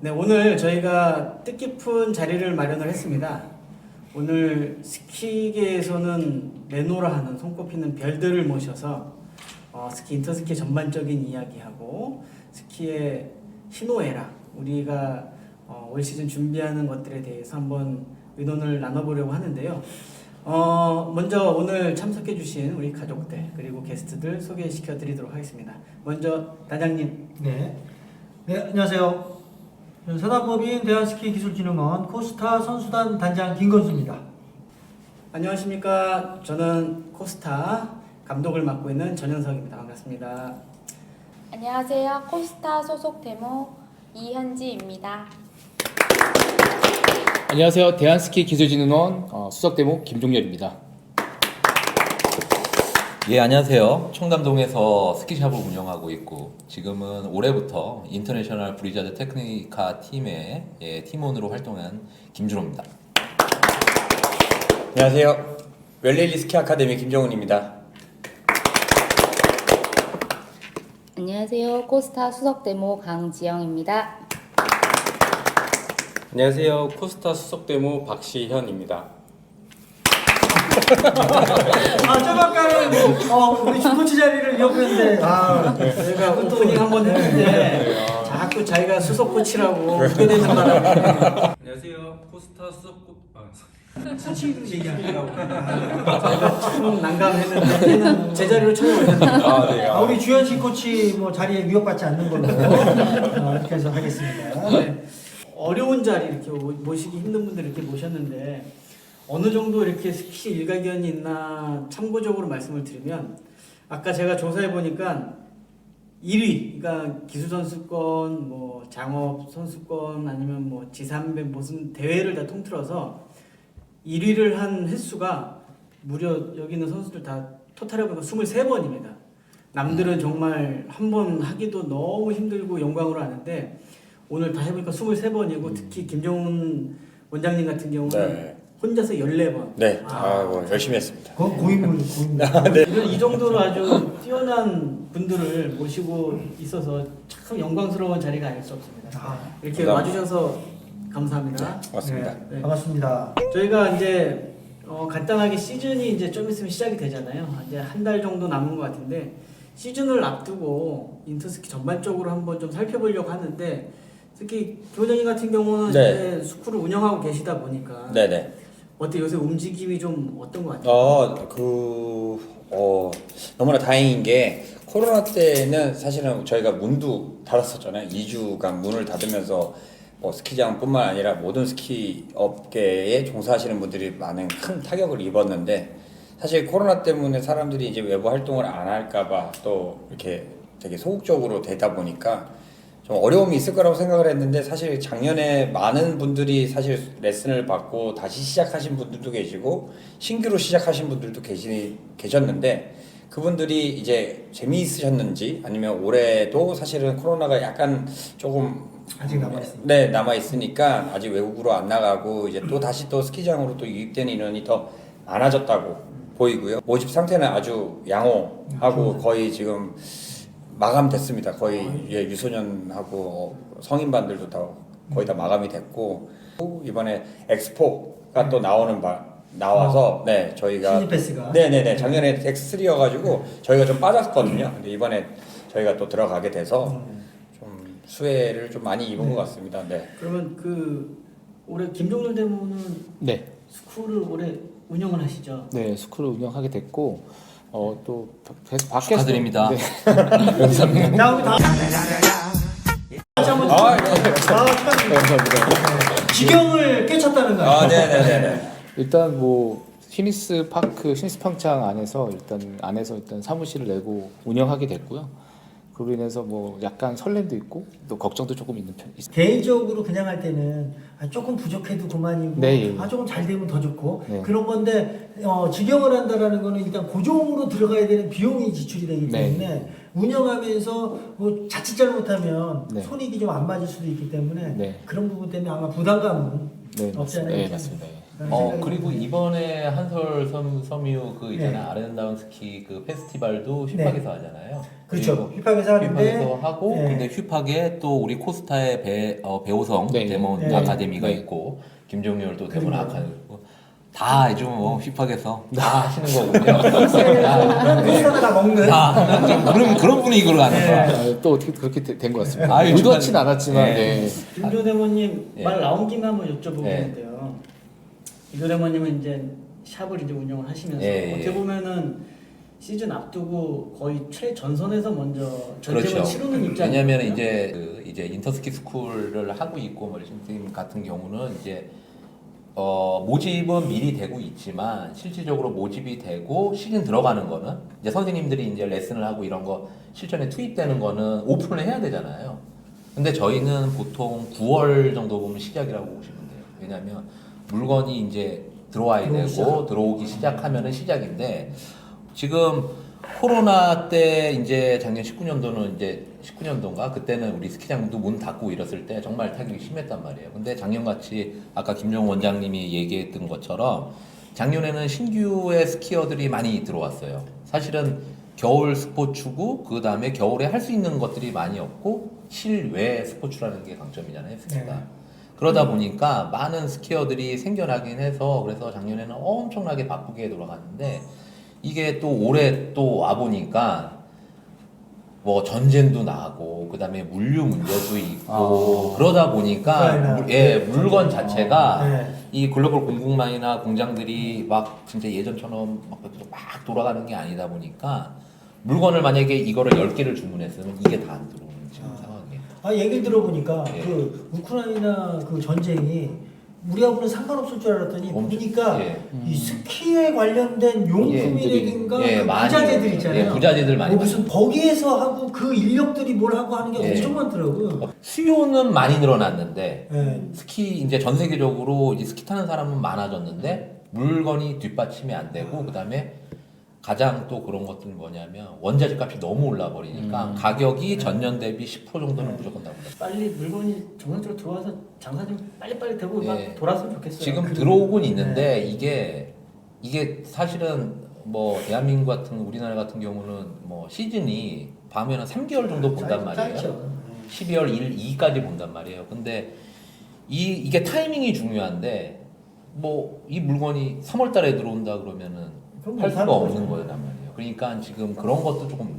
네, 오늘 저희가 뜻깊은 자리를 마련을 했습니다. 오늘 스키계에서는 내노라 하는 손꼽히는 별들을 모셔서 스키, 인터스키 전반적인 이야기하고 스키의 희노애락, 우리가 올 시즌 준비하는 것들에 대해서 한번 의논을 나눠보려고 하는데요. 먼저 오늘 참석해 주신 우리 가족들 그리고 게스트들 소개시켜 드리도록 하겠습니다. 먼저 단장님. 네, 안녕하세요. 저는 사단법인 대한스키기술진흥원 코스타 선수단 단장 김건수입니다. 안녕하십니까. 저는 코스타 감독을 맡고 있는 전현석입니다. 반갑습니다. 안녕하세요. 코스타 소속 데모 이현지입니다. 안녕하세요. 대한스키 기술진흥원 수석대모 김종렬입니다. 예, 안녕하세요. 청담동에서 스키샵을 운영하고 있고 지금은 올해부터 인터내셔널 브리자드 테크니카 팀의 팀원으로 활동한 김준호입니다. 안녕하세요. 웰레일리 스키 아카데미 김정훈입니다. 안녕하세요. 코스타 수석 데모 강지영입니다. 안녕하세요. 코스타 수석대모 박시현입니다. 좀 아까는 우리 주코치 자리를 위협했는데 저희가 오프닝 한번 했는데 자꾸 자기가 수석 코치라고 웃겨대는 바람에 안녕하세요. 코스타 수석고 수치도 얘기하려고. 저희가 참 난감했는데 얘는 제자리로 쳐오셨네요. 우리 주현식 코치 뭐 자리에 위협받지 않는 걸로 이렇게 해서 하겠습니다. 네. 어려운 자리 이렇게 모시기 힘든 분들 이렇게 모셨는데 어느 정도 이렇게 스키 일가견이 있나 참고적으로 말씀을 드리면 아까 제가 조사해 보니까 1위, 그러니까 기술 선수권, 뭐 장업 선수권 아니면 뭐 지산배 무슨 대회를 다 통틀어서 1위를 한 횟수가 무려 여기 있는 선수들 다 토탈해 보니까 23번입니다. 남들은 정말 한 번 하기도 너무 힘들고 영광으로 하는데 오늘 다 해보니까 23번이고 특히 김정훈 원장님 같은 경우는 혼자서 14번. 네, 열심히 했습니다. 고인물. 이 정도로 아주 뛰어난 분들을 모시고 있어서 참 영광스러운 자리가 아닐 수 없습니다. 이렇게 감사합니다. 와주셔서 감사합니다. 고맙습니다. 네. 반갑습니다. 저희가 이제 간단하게 시즌이 이제 좀 있으면 시작이 되잖아요. 이제 한 달 정도 남은 것 같은데 시즌을 앞두고 인터스키 전반적으로 한번 좀 살펴보려고 하는데 특히 교장님 같은 경우는 이제 스쿨을 운영하고 계시다 보니까 네네. 어때 요새 움직임이 좀 어떤 것 같아요? 너무나 다행인 게 코로나 때는 사실은 저희가 문도 닫았었잖아요. 2주간 문을 닫으면서 뭐 스키장뿐만 아니라 모든 스키 업계에 종사하시는 분들이 많은 큰 타격을 입었는데 사실 코로나 때문에 사람들이 이제 외부 활동을 안 할까봐 또 이렇게 되게 소극적으로 되다 보니까 좀 어려움이 있을 거라고 생각을 했는데 사실 작년에 많은 분들이 사실 레슨을 받고 다시 시작하신 분들도 계시고 신규로 시작하신 분들도 계셨는데 그분들이 이제 재미있으셨는지 아니면 올해도 사실은 코로나가 약간 조금 아직 남아있습니다. 네, 남아있으니까 아직 외국으로 안 나가고 이제 또 다시 또 스키장으로 또 유입되는 인원이 더 많아졌다고 보이고요. 모집 상태는 아주 양호하고 거의 지금 마감됐습니다. 거의 유소년하고 성인반들도 다 거의 다 마감이 됐고 이번에 엑스포가 또 나와서 네 저희가 신입 패스가 네네네 작년에 X3여가지고 저희가 좀 빠졌거든요. 근데 이번에 저희가 또 들어가게 돼서 좀 수혜를 좀 많이 입은 것 같습니다. 네. 그러면 올해 김종렬 대모는 네, 스쿨을 올해 운영을 하시죠? 네 스쿨을 운영하게 됐고 또 계속 밖에서 축하드립니다. 네. 감사합니다. 자, 우리 다음. 감사합니다. 지경을 깨쳤다는 거야. 네네네네. 일단 뭐 시니스 평창 안에서 일단 사무실을 내고 운영하게 됐고요. 그로 인해서 뭐 약간 설렘도 있고 또 걱정도 조금 있는 편 있습니다. 개인적으로 그냥 할 때는 조금 부족해도 그만이고 네, 예. 조금 잘 되면 더 좋고 네. 그런 건데 직영을 한다라는 거는 일단 고정으로 들어가야 되는 비용이 지출이 되기 네. 때문에 운영하면서 뭐 자칫 잘못하면 네. 손익이 좀 안 맞을 수도 있기 때문에 네. 그런 부분 때문에 아마 부담감은 네, 없지 않아요. 네, 맞습니다. 예. 그리고 이번에 한솔 섬유 그 있잖아요. 아름다운 스키 그 페스티벌도 휘팍에서 하잖아요. 그렇죠. 휘팍에서 하는데 휘팍에서 하고 네. 근데 휘팍에 또 우리 코스타의 배우성 네. 데몬 네. 아카데미가 네. 있고 김종률 또 데몬 그래요. 아카데미 있고 다 요즘 뭐 휘팍에서 다 하시는 거거든요. 코스타가 먹는 그런 분위기로 가는 거야. 또 어떻게 그렇게 된 것 같습니다. 아유, 의도하진 정말. 않았지만 네. 네. 김조대모님 예. 말 나온 김에 한번 여쭤보겠는데요. 예. 김조대모님은 이제 샵을 이제 운영을 하시면서 예, 예. 어떻게 보면은 시즌 앞두고 거의 최전선에서 먼저 전쟁을 그렇죠. 치르는 입장이에요. 왜냐하면 이제 인터스키 스쿨을 하고 있고 뭐 선생님 같은 경우는 이제 모집은 미리 되고 있지만 실질적으로 모집이 되고 시즌 들어가는 거는 이제 선생님들이 이제 레슨을 하고 이런 거 실전에 투입되는 거는 오픈을 해야 되잖아요. 근데 저희는 보통 9월 정도 보면 시작이라고 보시면 돼요. 왜냐하면 물건이 이제 들어와야 되고 들어오기 시작하면은 시작인데 지금 코로나 때 이제 작년 19년도는 이제 19년도인가 그때는 우리 스키장도 문 닫고 이랬을 때 정말 타격이 심했단 말이에요. 근데 작년같이 아까 김종 원장님이 얘기했던 것처럼 작년에는 신규의 스키어들이 많이 들어왔어요. 사실은 겨울 스포츠고 그 다음에 겨울에 할 수 있는 것들이 많이 없고 실외 스포츠라는 게 강점이잖아요, 스키가. 네. 그러다 보니까 많은 스키어들이 생겨나긴 해서 그래서 작년에는 엄청나게 바쁘게 돌아갔는데 이게 또 올해 또 와보니까 뭐 전쟁도 나고 그 다음에 물류 문제도 있고 그러다 보니까 물건 자체가 네. 이 글로벌 공급망이나 공장들이 막 진짜 예전처럼 막 돌아가는 게 아니다 보니까 물건을 만약에 이거를 10개를 주문했으면 이게 다 안 들어오는 지금 상황이에요. 얘기를 들어보니까 예. 그 우크라이나 그 전쟁이 우리하고는 상관없을 줄 알았더니 보니까 예. 이 스키에 관련된 용품이라든가 예, 그 많이 부자재들 있잖아요. 예, 부자재들 많이 뭐 무슨 거기에서 하고 그 인력들이 뭘 하고 하는 게 예. 엄청 많더라고요. 수요는 많이 늘어났는데 예. 스키 이제 전 세계적으로 이제 스키 타는 사람은 많아졌는데 물건이 뒷받침이 안 되고 그다음에 가장 또 그런 것들은 뭐냐면 원자재 값이 너무 올라 버리니까 가격이 전년 대비 10% 정도는 무조건 나옵니다. 빨리 물건이 정상적으로 들어와서 장사 좀 빨리빨리 되고 예. 막 돌았으면 좋겠어요. 지금 들어오곤 있는데 이게 사실은 뭐 대한민국 같은 우리나라 같은 경우는 뭐 시즌이 밤에는 3개월 정도 본단 말이에요. 짧죠. 12월 1, 2까지 본단 말이에요. 근데 이게 타이밍이 중요한데 뭐 이 물건이 3월 달에 들어온다 그러면은 그럼 할 수가 못하는 없는 거죠. 거란 말이에요. 그러니까 지금 그런 것도 조금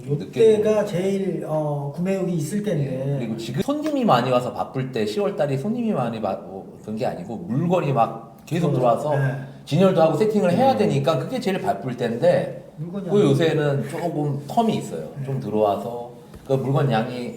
이때가 제일 구매욕이 있을 텐데. 그리고 지금 손님이 많이 와서 바쁠 때 10월 달이 손님이 많이 든 게 아니고 물건이 막 계속 들어와서 네. 진열도 하고 세팅을 해야 되니까 그게 제일 바쁠 때인데 물건이 그 요새는 조금 텀이 있어요. 좀 들어와서 그 물건 양이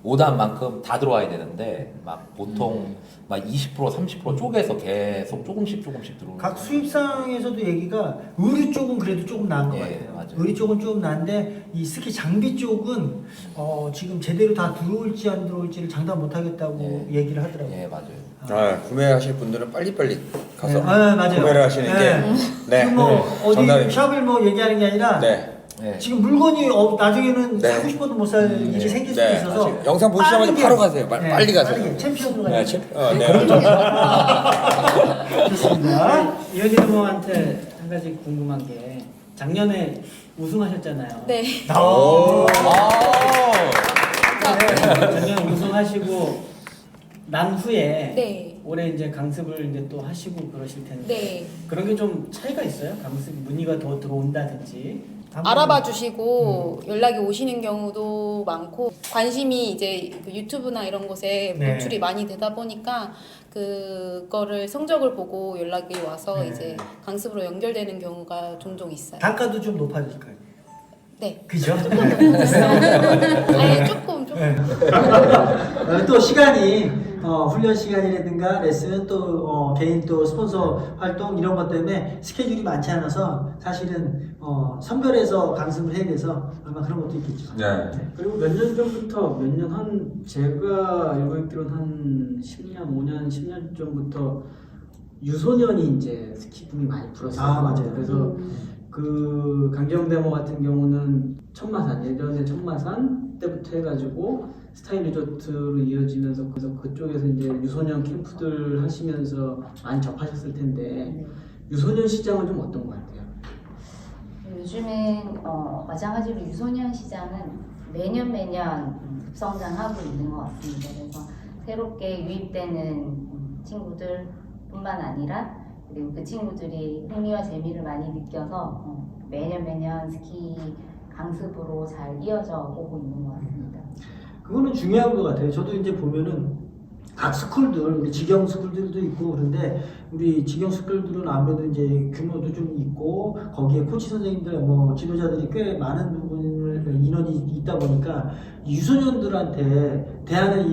오단 만큼 다 들어와야 되는데 막 보통 막 20% 30% 쪼개서 계속 조금씩 들어오는 각 거예요. 수입상에서도 얘기가 의류 쪽은 그래도 조금 나은 것 예, 같아요. 맞아요. 의류 쪽은 조금 나은데 이 스키 장비 쪽은 지금 제대로 다 들어올지 안 들어올지를 장담 못 하겠다고 얘기를 하더라고요. 예, 맞아요. 구매하실 분들은 빨리빨리 가서 맞아요. 구매를 하시는 게 지금 뭐 어디 정답입니다. 샵을 뭐 얘기하는 게 아니라 네. 예. 지금 물건이 나중에는 네. 사고 싶어도 못 살 일이 생길 수도 네, 있어서 맞아요. 영상 보시자마자 빠르게, 바로 가세요. 빨리 가세요. 빠르게 챔피언으로 네, 가세요. 네. 좋습니다. 이현희님한테 한 가지 궁금한 게 작년에 우승하셨잖아요. 네. 작년에 우승하시고 난 후에 네. 올해 이제 강습을 이제 또 하시고 그러실 텐데 네. 그런 게 좀 차이가 있어요? 강습 문의가 더 들어온다든지 알아봐 주시고 연락이 오시는 경우도 많고 관심이 이제 그 유튜브나 이런 곳에 네. 노출이 많이 되다 보니까 그거를 성적을 보고 연락이 와서 네. 이제 강습으로 연결되는 경우가 종종 있어요. 단가도 좀 높아질까요? 네. 그죠? 아니 조금. 또 시간이 훈련 시간이라든가 레슨 또 개인 또 스폰서 활동 이런 것 때문에 스케줄이 많지 않아서 사실은 선별해서 강습을 해야 돼서 아마 그런 것도 있겠죠. 네. 그리고 몇 년 전부터 제가 알고 있기로는 한 10년, 5년, 10년 전부터 유소년이 이제 스키 붐이 많이 불었어요. 맞아요. 그래서 그 강경 데모 같은 경우는 천마산 예전에 천마산 때부터 해가지고 스타일 리조트로 이어지면서 그래서 그쪽에서 이제 유소년 캠프들 하시면서 많이 접하셨을 텐데 유소년 시장은 좀 어떤 것 같아요? 요즘엔 마찬가지로 유소년 시장은 매년 급성장하고 있는 것 같습니다. 그래서 새롭게 유입되는 친구들뿐만 아니라 그리고 그 친구들이 흥미와 재미를 많이 느껴서 매년 스키 강습으로 잘 이어져 오고 있는 것 같습니다. 그거는 중요한 것 같아요. 저도 이제 보면은 각 스쿨들, 우리 직영 스쿨들도 있고 그런데 우리 직영 스쿨들은 아무래도 이제 규모도 좀 있고 거기에 코치 선생님들, 뭐 지도자들이 꽤 많은 부분을 인원이 있다 보니까 유소년들한테 대하는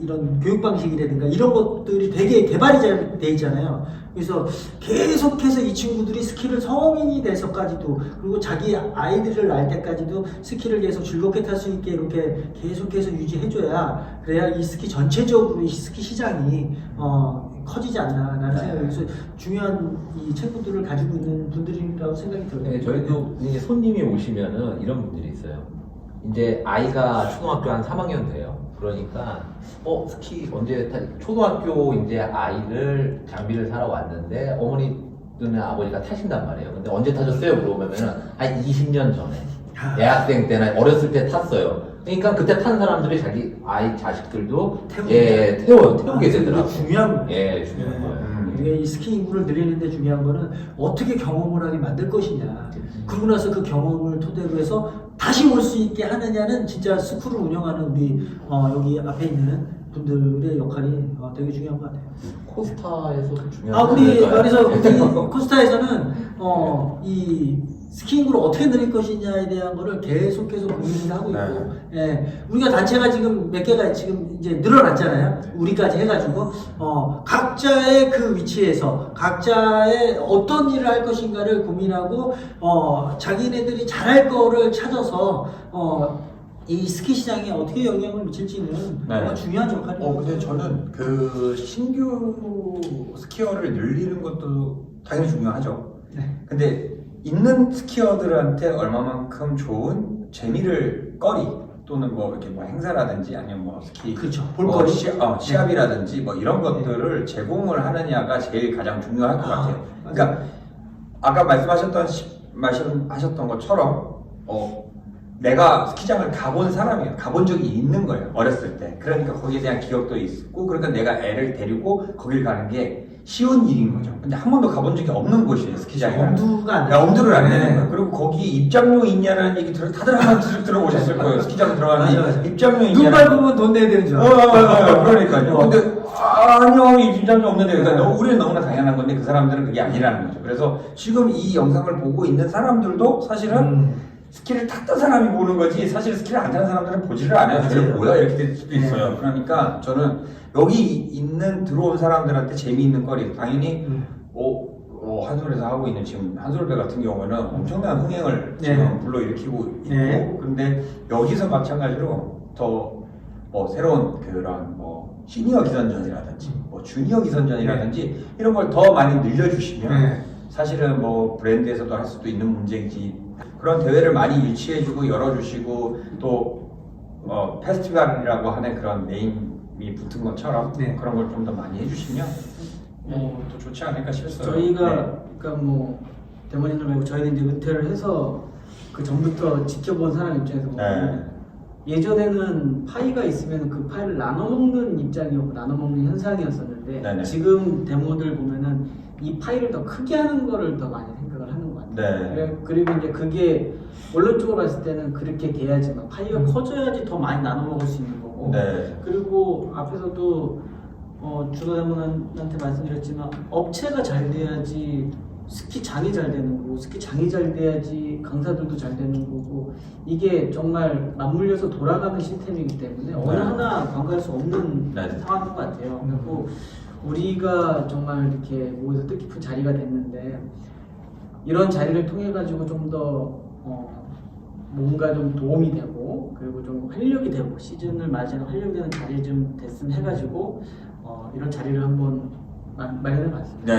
이런 교육 방식이라든가 이런 것들이 되게 개발이 잘 돼 있잖아요. 그래서 계속해서 이 친구들이 스키를 성인이 돼서까지도 그리고 자기 아이들을 낳을 때까지도 스키를 계속 즐겁게 탈 수 있게 이렇게 계속해서 유지해줘야 그래야 이 스키 전체적으로 이 스키 시장이 커지지 않나라는 생각이 그래서 중요한 이 친구들을 가지고 있는 분들이라고 생각이 들어요. 네, 저희도 이제 손님이 오시면은 이런 분들이 있어요. 이제 아이가 초등학교 한 3학년 돼요. 그러니까 스키 언제 초등학교 이제 아이를 장비를 사러 왔는데 어머니는 아버지가 타신단 말이에요. 근데 언제 타셨어요? 물어보면은 한 20년 전에 대학생 때나 어렸을 때 탔어요. 그러니까 그때 탄 사람들이 자기 아이 자식들도 태우게 되더라고요. 중요한 거예요. 예, 중요한 거예요. 이게 이 스키 인구를 늘리는데 중요한 거는 어떻게 경험을 하게 만들 것이냐. 그러고 나서 그 경험을 토대로 해서 다시 올 수 있게 하느냐는 진짜 스쿨을 운영하는 우리 여기 앞에 있는 분들의 역할이 되게 중요한 것 같아요. 코스타에서도 중요한 그래서 우리 코스타에서는 이 스키 인구를 어떻게 늘릴 것이냐에 대한 거를 계속해서 고민을 하고 있고, 예, 우리가 단체가 지금 몇 개가 지금 이제 늘어났잖아요. 우리까지 해가지고, 각자의 그 위치에서 각자의 어떤 일을 할 것인가를 고민하고, 자기네들이 잘할 거를 찾아서, 이 스키 시장에 어떻게 영향을 미칠지는 정말 중요한 역할이에요. 근데 저는 그 신규 스키어를 늘리는 것도 당연히 중요하죠. 네. 근데 있는 스키어들한테 얼마만큼 좋은 거리 또는 뭐 이렇게 뭐 행사라든지 아니면 뭐 스키 그렇죠. 볼거리. 시합이라든지 뭐 이런 것들을 제공을 하느냐가 제일 가장 중요할 것 같아요. 그러니까 아까 말씀하셨던 것처럼 내가 스키장을 가본 사람이에요. 가본 적이 있는 거예요. 어렸을 때. 그러니까 거기에 대한 기억도 있고 그러니까 내가 애를 데리고 거길 가는 게 쉬운 일인 거죠. 근데 한 번도 가본 적이 없는 곳이에요. 스키장이. 엄두를 안 내는 거예요. 그리고 거기 입장료 있냐는 얘기 다들 한번 들어보셨을 거예요. 스키장 들어가는 입장료 있냐. 눈 밟으면 돈 내야 되는 줄 그러니까요. 근데 아니요, 입장료 없는데. 그러니까 우리는 너무나 당연한 건데 그 사람들은 그게 아니라는 거죠. 그래서 지금 이 영상을 보고 있는 사람들도 사실은 스키를 탔던 사람이 보는 거지 사실 스키를 안 타는 사람들은 보지를 않아요. 저게 뭐야 이렇게 될 수도 있어요. 그러니까 저는 여기 들어온 사람들한테 재미있는 거리 당연히 한솔에서 하고 있는 지금 한솔배 같은 경우는 엄청난 흥행을 지금 불러일으키고 있고 근데 여기서 마찬가지로 더 새로운 그런 시니어 기선전이라든지 주니어 기선전이라든지 이런 걸 더 많이 늘려주시면 사실은 브랜드에서도 할 수도 있는 문제이지 그런 대회를 많이 유치해주고 열어주시고 또 페스티벌이라고 하는 그런 네임이 붙은 것처럼 그런 걸 좀 더 많이 해주시면 더 좋지 않을까 싶어요. 저희가 그러니까 대머리들 말고 저희는 이제 은퇴를 해서 그 전부터 지켜본 사람 입장에서 보면 예전에는 파이가 있으면 그 파이를 나눠 먹는 입장이었고 나눠 먹는 현상이었었는데 지금 데모들 보면은 이 파이를 더 크게 하는 거를 더 많이 생각을 하는 것 같아요. 그리고 이제 그게 원론적으로 봤을 때는 그렇게 돼야지만 파이가 커져야지 더 많이 나눠 먹을 수 있는 거고. 그리고 앞에서도 준호 대모한테 말씀드렸지만 업체가 잘 돼야지 스키장이 잘 되는 거고 스키장이 잘 돼야지 강사들도 잘 되는 거고 이게 정말 맞물려서 돌아가는 시스템이기 때문에 어느 하나 간과할 수 없는 상황인 것 같아요. 그리고 우리가 정말 이렇게 모여서 뜻깊은 자리가 됐는데 이런 자리를 통해 가지고 좀 더 뭔가 좀 도움이 되고 그리고 좀 활력이 되고 시즌을 맞이하는 활력이 되는 자리 좀 됐으면 해가지고 이런 자리를 한번 마련해 봤습니다.